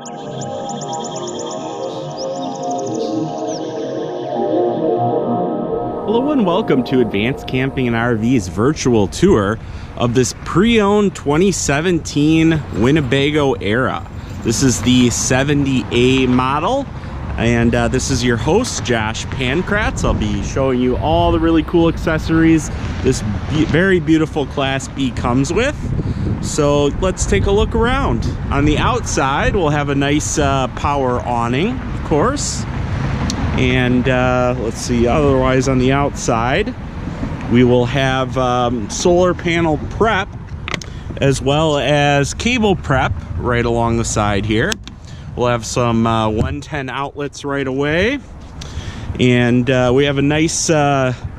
Hello and welcome to Advanced Camping and RV's virtual tour of this pre-owned 2017 Winnebago Era. This is the 70A model, and this is your host, Josh Pankratz. I'll be showing you all the really cool accessories this very beautiful Class B comes with. So let's take a look around. On the outside, we'll have a nice power awning, of course. And let's see, otherwise on the outside, we will have solar panel prep as well as cable prep right along the side here. We'll have some 110 outlets right away. And we have a nice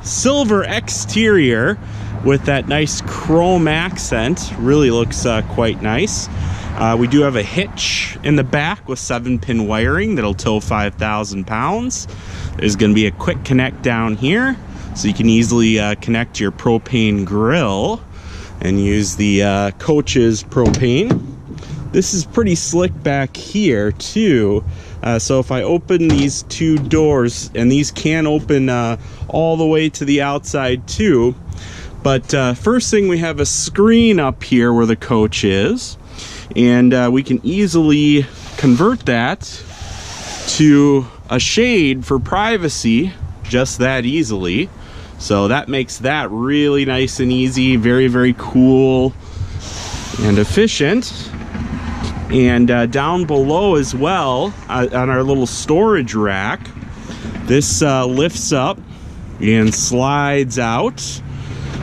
silver exterior with that nice chrome accent. Really looks quite nice. We do have a hitch in the back with 7-pin wiring that'll tow 5,000 pounds. There's going to be a quick connect down here, so you can easily connect your propane grill and use the coach's propane. This is pretty slick back here too. So if I open these two doors, and these can open all the way to the outside too. But first thing, we have a screen up here where the coach is. And we can easily convert that to a shade for privacy, just that easily. So that makes that really nice and easy, very, very cool and efficient. And down below as well, on our little storage rack, this lifts up and slides out,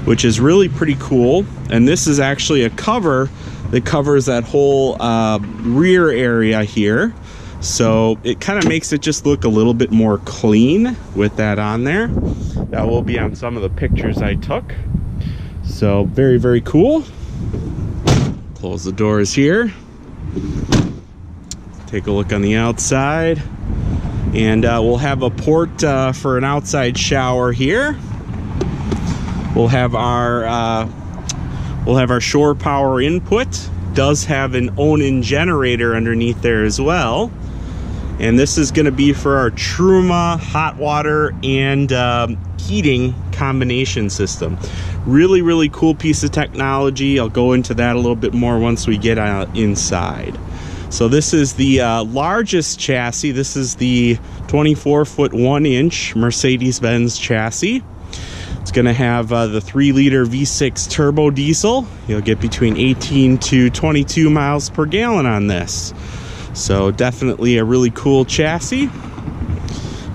which is really pretty cool. And this is actually a cover that covers that whole rear area here, so it kind of makes it just look a little bit more clean with that on there. That will be on some of the pictures I took. So very, very cool. Close the doors here. Take a look on the outside, and we'll have a port for an outside shower here. We'll have our shore power input. Does have an Onan generator underneath there as well. And this is going to be for our Truma hot water and heating combination system. Really, really cool piece of technology. I'll go into that a little bit more once we get inside. So this is the largest chassis. This is the 24-foot 1-inch Mercedes-Benz chassis. It's going to have the 3-liter V6 turbo diesel. You'll get between 18 to 22 miles per gallon on this. So definitely a really cool chassis.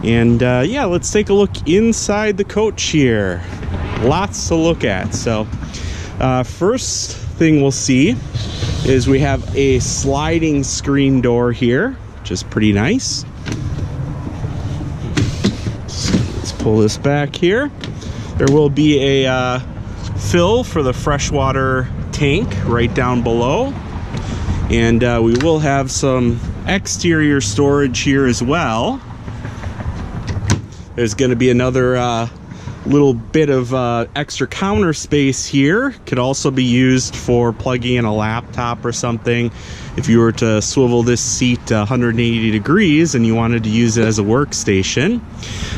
And yeah, let's take a look inside the coach here. Lots to look at. So first thing we'll see is we have a sliding screen door here, which is pretty nice. Let's pull this back here. There will be a fill for the freshwater tank right down below. And we will have some exterior storage here as well. There's going to be another little bit of extra counter space here. Could also be used for plugging in a laptop or something. If you were to swivel this seat 180 degrees and you wanted to use it as a workstation.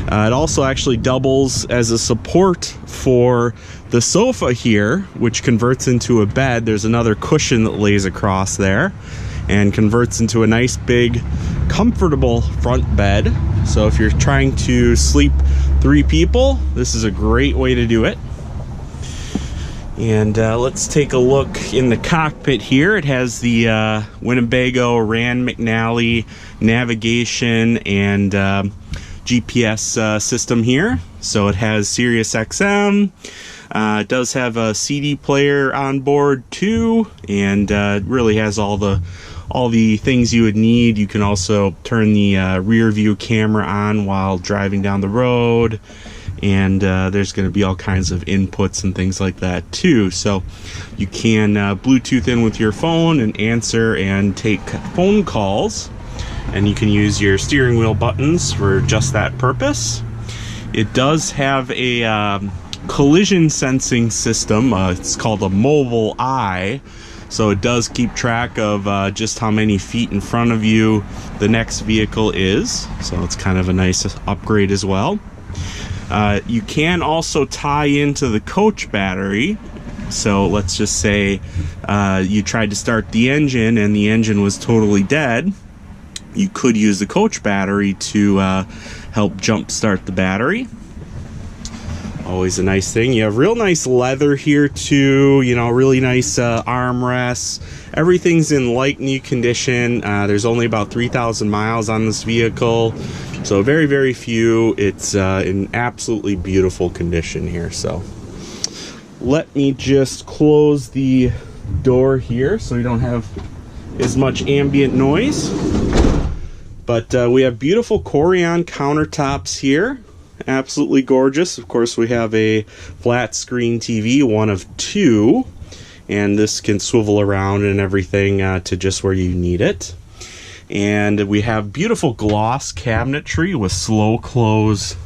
It also actually doubles as a support for the sofa here, which converts into a bed. There's another cushion that lays across there and converts into a nice big comfortable front bed. So if you're trying to sleep 3 people, this is a great way to do it. And let's take a look in the cockpit here. It has the Winnebago Rand McNally navigation and GPS system here. So it has Sirius XM. It does have a CD player on board too, and it really has all the things you would need. You can also turn the rear view camera on while driving down the road, and there's going to be all kinds of inputs and things like that too. So you can Bluetooth in with your phone and answer and take phone calls, and you can use your steering wheel buttons for just that purpose. It does have a collision sensing system. It's called a mobile eye. so it does keep track of just how many feet in front of you the next vehicle is. So it's kind of a nice upgrade as well. You can also tie into the coach battery. So let's just say you tried to start the engine and the engine was totally dead. You could use the coach battery to help jump start the battery. Always a nice thing. You have real nice leather here too, you know, really nice armrests. Everything's in light new condition. There's only about 3,000 miles on this vehicle, so very, very few. It's in absolutely beautiful condition here. So let me just close the door here so we don't have as much ambient noise. But we have beautiful Corian countertops here. Absolutely gorgeous. Of course, we have a flat screen TV, one of two, and this can swivel around and everything to just where you need it. And we have beautiful gloss cabinetry with slow close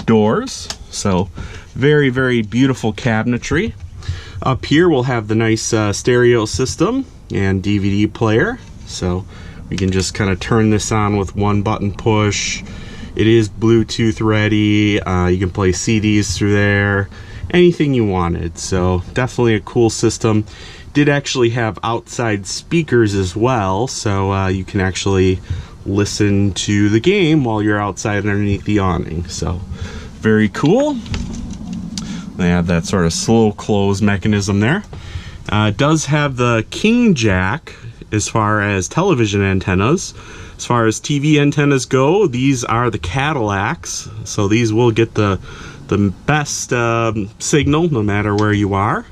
doors. So very, very beautiful cabinetry. Up here we'll have the nice stereo system and DVD player. So we can just kind of turn this on with one button push. It is Bluetooth ready. You can play CDs through there, anything you wanted. So definitely a cool system. Did actually have outside speakers as well, so you can actually listen to the game while you're outside underneath the awning. So very cool. They have that sort of slow close mechanism there. It does have the king jack as far as television antennas. As far as TV antennas go, these are the Cadillacs, so these will get the best signal no matter where you are.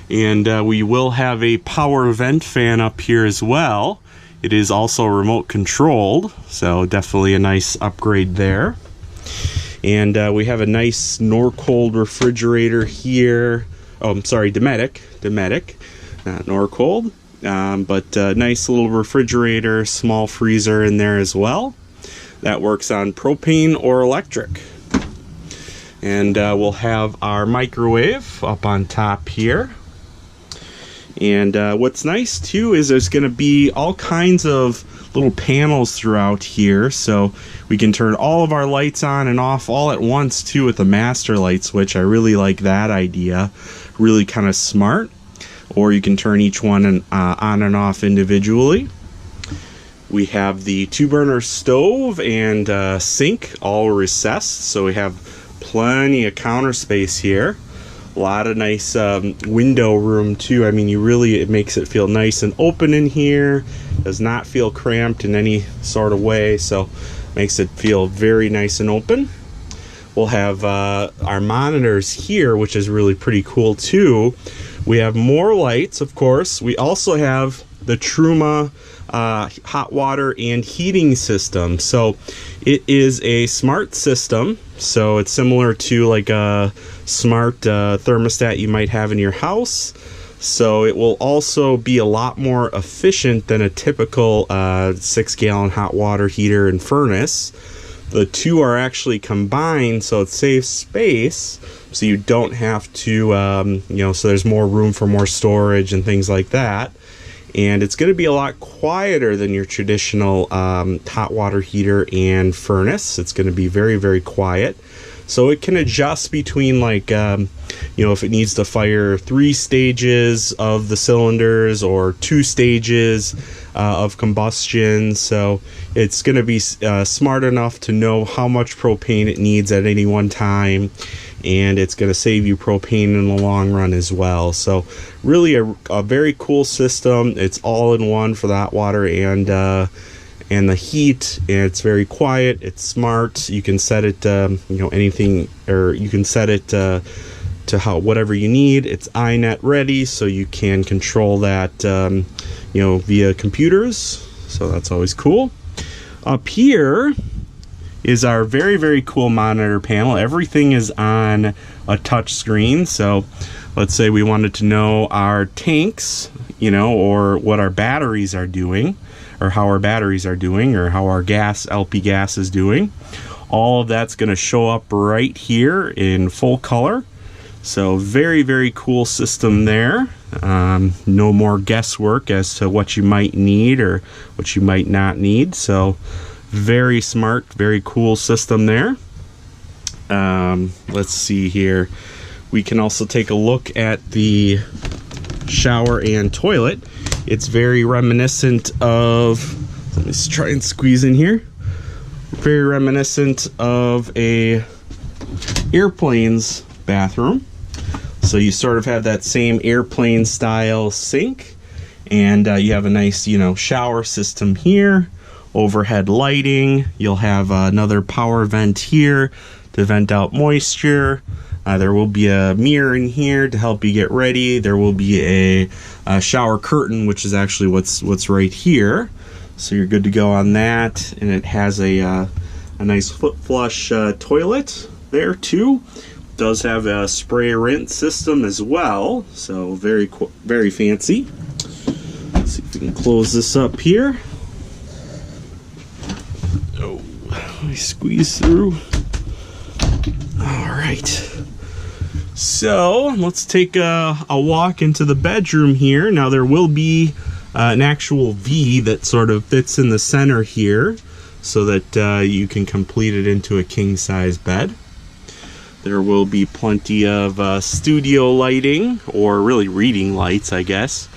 And we will have a power vent fan up here as well. It is also remote controlled, so definitely a nice upgrade there. And we have a nice Norcold refrigerator here. Oh, I'm sorry, Dometic, not Norcold. But nice little refrigerator, small freezer in there as well. That works on propane or electric. And we'll have our microwave up on top here. And what's nice too is there's going to be all kinds of little panels throughout here, so we can turn all of our lights on and off all at once too with the master light switch. I really like that idea. Really kind of smart. Or you can turn each one on and off individually. We have the 2-burner stove and sink all recessed, so we have plenty of counter space here. A lot of nice window room too. I mean, it makes it feel nice and open in here. Does not feel cramped in any sort of way, so makes it feel very nice and open. We'll have our monitors here, which is really pretty cool too. We have more lights, of course. We also have the Truma hot water and heating system. So it is a smart system. So it's similar to like a smart thermostat you might have in your house. So it will also be a lot more efficient than a typical 6-gallon hot water heater and furnace. The two are actually combined, so it saves space, so you don't have to, so there's more room for more storage and things like that. And it's going to be a lot quieter than your traditional hot water heater and furnace. It's going to be very, very quiet. So it can adjust between like, if it needs to fire 3 stages of the cylinders or 2 stages of combustion. So it's going to be smart enough to know how much propane it needs at any one time. And it's going to save you propane in the long run as well. So really a very cool system. It's all in one for the hot water and the heat, and it's very quiet. It's smart. You can set it anything, or you can set it to whatever you need. It's iNet ready, so you can control that via computers, so that's always cool. Up here is our very, very cool monitor panel. Everything is on a touch screen. So let's say we wanted to know our tanks, or what our batteries are doing, or how our batteries are doing, or how our LP gas is doing. All of that's going to show up right here in full color. So very, very cool system there. No more guesswork as to what you might need or what you might not need. So very smart, very cool system there. Let's see here. We can also take a look at the shower and toilet. It's very reminiscent of, let me just try and squeeze in here. Very reminiscent of a airplane's bathroom. So you sort of have that same airplane style sink, and you have a nice, shower system here, overhead lighting. You'll have another power vent here to vent out moisture. There will be a mirror in here to help you get ready. There will be a shower curtain, which is actually what's right here. So you're good to go on that. And it has a nice foot flush toilet there too. Does have a spray rinse system as well. So very fancy. Let's see if we can close this up here. Oh, let me squeeze through. All right, so let's take a walk into the bedroom here. Now there will be an actual V that sort of fits in the center here so that you can complete it into a king-size bed. There will be plenty of studio lighting, or really reading lights, I guess,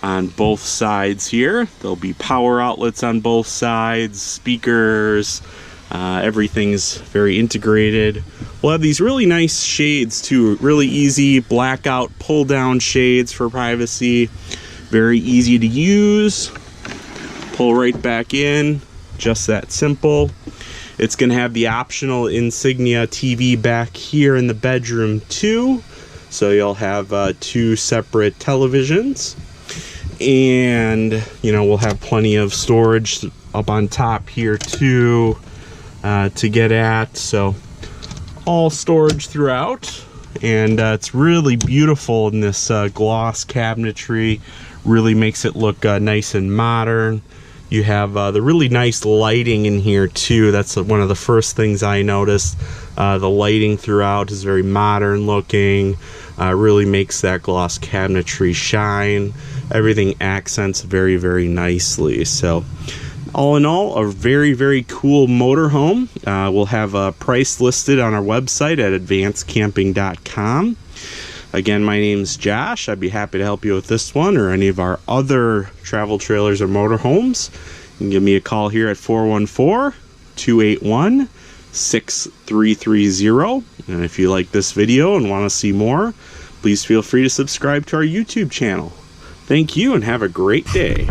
on both sides here. There'll be power outlets on both sides, speakers. Everything's very integrated. We'll have these really nice shades too, really easy blackout pull down shades for privacy. Very easy to use. Pull right back in, just that simple. It's going to have the optional Insignia TV back here in the bedroom too. So you'll have two separate televisions. And, we'll have plenty of storage up on top here too. To get at, so all storage throughout, and it's really beautiful in this gloss cabinetry. Really makes it look nice and modern. You have the really nice lighting in here too. That's one of the first things I noticed. The lighting throughout is very modern looking. Really makes that gloss cabinetry shine. Everything accents very, very nicely. So all in all, a very, very cool motorhome. We'll have a price listed on our website at advancedcamping.com. Again, my name's Josh. I'd be happy to help you with this one or any of our other travel trailers or motorhomes. You can give me a call here at 414-281-6330. And if you like this video and want to see more, please feel free to subscribe to our YouTube channel. Thank you and have a great day.